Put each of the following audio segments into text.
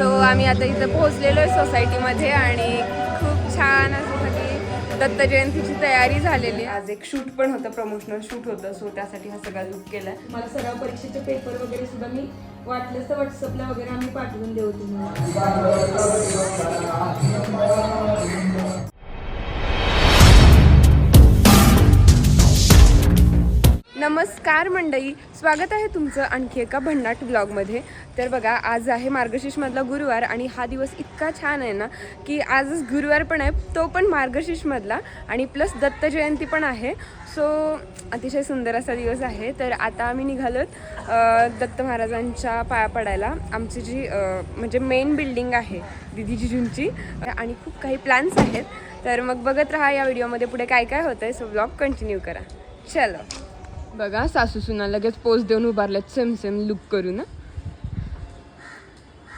So आम्ही आता इथं पोहोचलेलो आहे सोसायटीमध्ये आणि खूप छान असं सगळी दत्त जयंतीची तयारी झालेली आहे. आज एक शूट पण होतं, प्रमोशनल शूट होतं, सो त्यासाठी हा सगळा लुक केला. मला सराव परीक्षेचे पेपर वगैरे सुद्धा मी वाटलंच तर व्हॉट्सअपला वगैरे आम्ही पाठवून देऊ तुम्हाला. नमस्कार मंडळी, स्वागत आहे तुमचं आणखी एका भन्नाट ब्लॉगमध्ये. तर बघा, आज आहे मार्गशीर्षमधला गुरुवार आणि हा दिवस इतका छान आहे ना की आजच गुरुवार पण आहे, तो पण मार्गशीर्षमधला, आणि प्लस दत्त जयंती पण आहे. सो अतिशय सुंदर असा दिवस आहे. तर आता आम्ही निघालोत दत्त महाराजांच्या पाया पडायला. आमची जी म्हणजे मेन बिल्डिंग आहे दीदी जिजूंची, आणि खूप काही प्लॅन्स आहेत. तर मग बघत राहा या व्हिडिओमध्ये पुढे काय काय होतं आहे. सो ब्लॉग कंटिन्यू करा. चलो. बघा, सासू सुना लगेच पोज देऊन उभारल्यात सेम सेम लुक करू ना.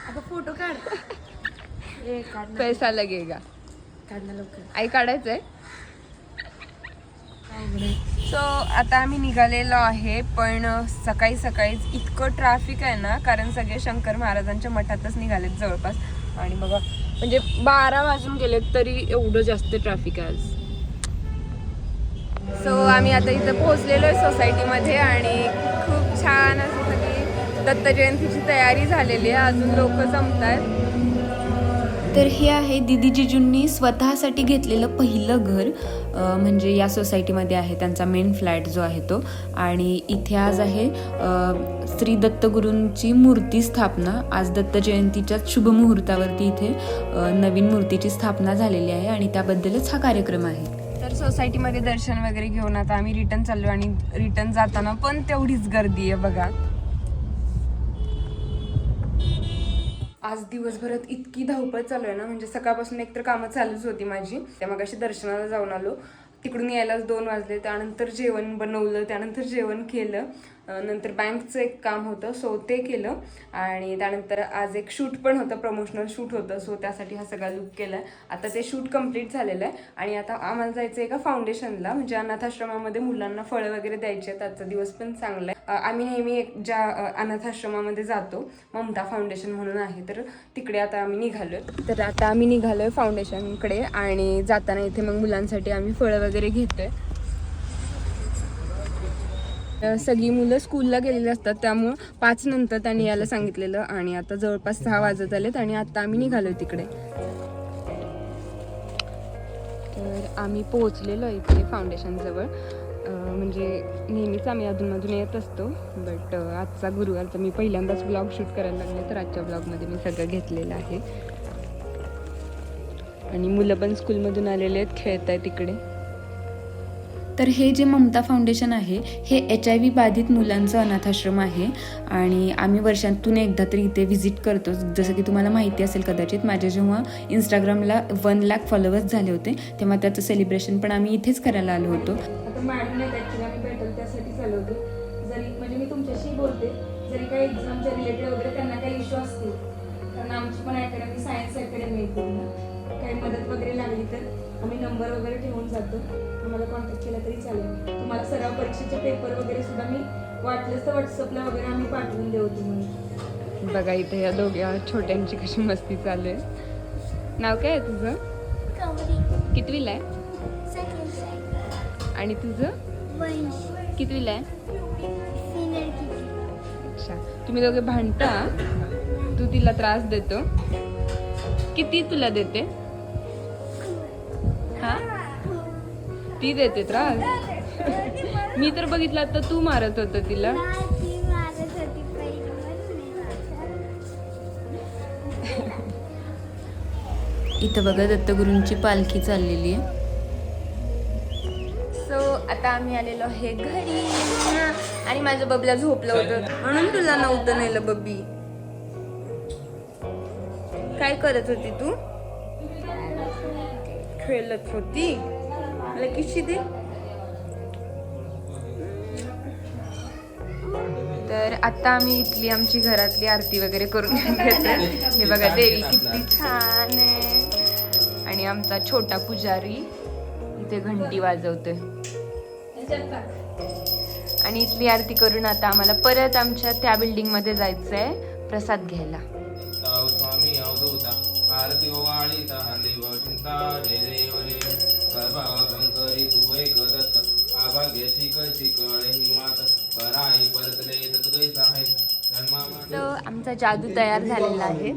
आता फोटो काढ. पैसा लगेगा. काढला लवकर. आई काढायचंय. सो आता आम्ही निघालेलो आहे, पण सकाळी सकाळीच इतकं ट्रॅफिक आहे ना, कारण सगळे शंकर महाराजांच्या मठातच निघालेत जवळपास. आणि बघा, म्हणजे 12 वाजून गेलेत तरी एवढं जास्त ट्रॅफिक आहे आज. सो आम्ही आता इथं पोहोचलेलो आहे सोसायटीमध्ये आणि खूप छान असं सगळी दत्त जयंतीची तयारी झालेली आहे. अजून लोक जमत आहेत. तर हे आहे दीदी जिजूंनी स्वतःसाठी घेतलेलं पहिलं घर, म्हणजे या सोसायटीमध्ये आहे त्यांचा मेन फ्लॅट जो आहे तो. आणि इथे आज आहे श्री दत्तगुरूंची मूर्ती स्थापना. आज दत्त जयंतीच्या शुभ मुहूर्तावरती इथे नवीन मूर्तीची स्थापना झालेली आहे आणि त्याबद्दलच हा कार्यक्रम आहे. तर सोसायटीमध्ये दर्शन वगैरे घेऊन आता आम्ही रिटर्न चाललो आणि रिटर्न जाताना पण तेवढीच गर्दी आहे बघा. आज दिवसभरात इतकी धावपळ चालू आहे ना, म्हणजे सकाळपासून एकतर कामं चालूच होती माझी. त्या मग अशी दर्शनाला जाऊन आलो, तिकडून यायलाच 2 वाजले. त्यानंतर जेवण बनवलं, त्यानंतर जेवण केलं, नंतर बँकचं एक काम होतं सो ते केलं, आणि त्यानंतर आज एक शूट पण होतं, प्रमोशनल शूट होतं, सो त्यासाठी हा सगळा लुक केला आहे. आता ते शूट कंप्लीट झालेलं आहे आणि आता आम्हाला जायचं आहे एका फाउंडेशनला, म्हणजे अनाथाश्रमामध्ये मुलांना फळं वगैरे द्यायचे आहेत. आजचा दिवस पण चांगला आहे. आम्ही नेहमी ज्या अनाथाश्रमामध्ये जातो, ममता फाउंडेशन म्हणून आहे, तर तिकडे आता आम्ही निघालो. तर आता आम्ही निघालोय फाउंडेशनकडे आणि जाताना इथे मग मुलांसाठी आम्ही फळं वगैरे घेतोय. सगळी मुलं स्कूलला गेलेली असतात, त्यामुळं 5 नंतर त्यांनी यायला सांगितलेलं, आणि आता जवळपास 6 वाजत आलेत आणि आता आम्ही निघालो तिकडे. तर आम्ही पोहोचलेलो इथे फाउंडेशनजवळ. म्हणजे नेहमीच आम्ही अधूनमधून येत असतो, बट आजचा गुरुवार तर मी पहिल्यांदाच ब्लॉग शूट करायला लागले, तर आजच्या ब्लॉगमध्ये मी सगळं घेतलेलं आहे. आणि मुलं पण स्कूलमधून आलेले आहेत, खेळत आहेत तिकडे. तर हे जे ममता फाउंडेशन आहे हे HIV बाधित मुलांचं अनाथाश्रम आहे आणि आम्ही वर्षातून एकदा तरी इथे व्हिजिट करतो. जसं की तुम्हाला माहिती असेल कदाचित, माझ्या जेव्हा इंस्टाग्रामला 1 लाख फॉलोअर्स झाले होते तेव्हा त्याचं सेलिब्रेशन पण आम्ही इथेच करायला आलो होतो. आता मॅडम नाही, ॲक्च्युली आम्ही भेटेल त्यासाठी चालू होतो. जरी म्हणजे मी तुमच्याशी बोलते, जरी काही एक्झामच्या रिलेटेड वगैरे त्यांना काही इश्यू असतील, कारण आमची पण अकॅडमी सायन्स अकॅडमी आहे, काही मदत वगैरे लागली तर आम्ही नंबर वगैरे ठेवून जातो, आम्हाला कॉन्टॅक्ट केला तरी चालेल. तुम्हाला सराव परीक्षेचे पेपर वगैरे सुद्धा मी वाटलंच तर व्हॉट्सअपला वगैरे आम्ही पाठवून देऊ तुम्हाला. बघा इथे या दोघ्या छोट्यांची कशी मस्ती चालू आहे. नाव काय आहे तुझं? कितवीला आहे? आणि तुझं कितवीला आहे? अच्छा, तुम्ही दोघे भांडता? तू तिला त्रास देतो? किती तुला देते? हा, ती देते त्रास? मी तर बघितलं तर तू मारत होत तिला. इथं बघा दत्तगुरूंची पालखी चाललेली आहे. सो आता आम्ही आलेलो आहे घरी आणि माझं बबल्या झोपलं होतं म्हणून तुला नव्हतं नेलं. बब्बी काय करत होती तू? खेळत होती. मला किशी दे. तर आता आम्ही इथली आमची घरातली आरती वगैरे करून घेतो. हे बघा देवी किती छान आहे, आणि आमचा छोटा पुजारी इथे घंटी वाजवतोय. आणि इथली आरती करून आता आम्हाला परत आमच्या त्या बिल्डिंग मध्ये जायचंय प्रसाद घ्यायला. मुक्ता जय देव रे सर्वाभंकरी तू एक दत्त आभाग्य शिक शिकळे मात पराई परतले तत्कै साहेब जन्मा तो आमचा जादू तयार झालेला आहे.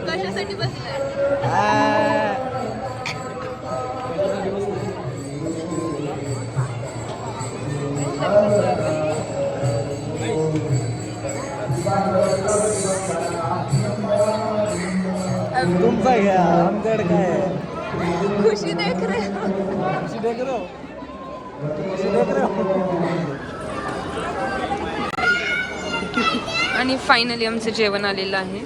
कशासाठी बसलाय? तुमचा घ्या आमच्याकडे काय आहे? खुशी देख रे. खुशी देख रहे हो? खुशी देख रहे हो? आणि फायनली आमचं जेवण आलेलं आहे.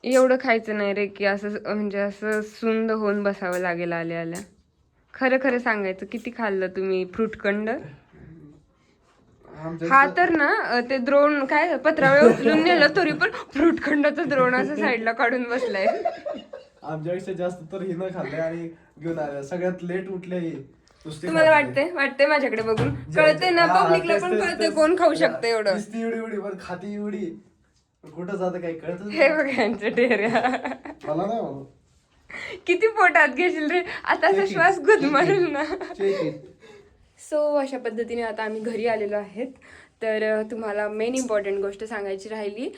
एवढं खायचं नाही रे की असं म्हणजे असं सुंद होऊन बसावं लागेल आल्या आल्या. खरं खरं सांगायचं, किती खाल्लं तुम्ही फ्रूटखंड? हा तर ना ते द्रोण काय पत्रावळ उचलून नेलं तरी पण फ्रूटखंडाचं द्रोण असं साईडला काढून बसलाय. आमच्यापेक्षा जास्त तर हिनं खाल्लंय आणि घेऊन आल्या. सगळ्यात लेट उठले ही. तुम्हाला वाटते माझ्याकडे बघून? कळते ना, पब्लिकला पण कळते कोण खाऊ शकतं एवढं. एवढी एवढी पण खाती एवढी. कुठं जातं काही कळत हे बघा यांच्या ढेऱ्या. मला नाही किती पोटात घेशील रे आता, असा श्वास गुदमरेल ना. सो अशा पद्धतीने आता आम्ही घरी आलेलो आहेत. तर तुम्हाला मेन इम्पॉर्टंट गोष्ट सांगायची राहिली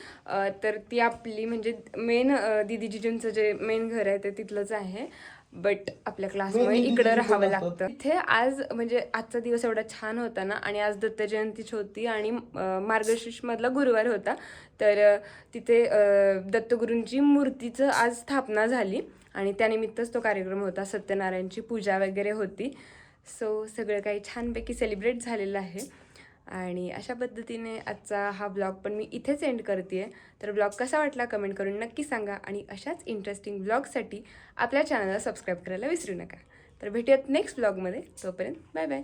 तर ती आपली म्हणजे मेन दीदी जिजूंचं जे मेन घर आहे ते तिथलंच आहे. बट आपल्या क्लासमुळे इकडं राहावं लागतं. इथे आज म्हणजे आजचा दिवस एवढा छान होता ना, आणि आज दत्त जयंतीच होती आणि मार्गशीर्षमधला गुरुवार होता. तर तिथे दत्तगुरूंची मूर्तीचं आज स्थापना झाली आणि त्यानिमित्तच तो कार्यक्रम होता. सत्यनारायणची पूजा वगैरे होती. सो सगळं काही छानपैकी सेलिब्रेट झालेलं आहे. आणि अशा पद्धतीने आजचा हा ब्लॉग पण मी इथेच एंड करते आहे. तर ब्लॉग कसा वाटला कमेंट करून नक्की सांगा. आणि अशाच इंटरेस्टिंग ब्लॉगसाठी आपल्या चॅनलला सबस्क्राईब करायला विसरू नका. तर भेटूयात नेक्स्ट ब्लॉगमध्ये. तोपर्यंत बाय बाय.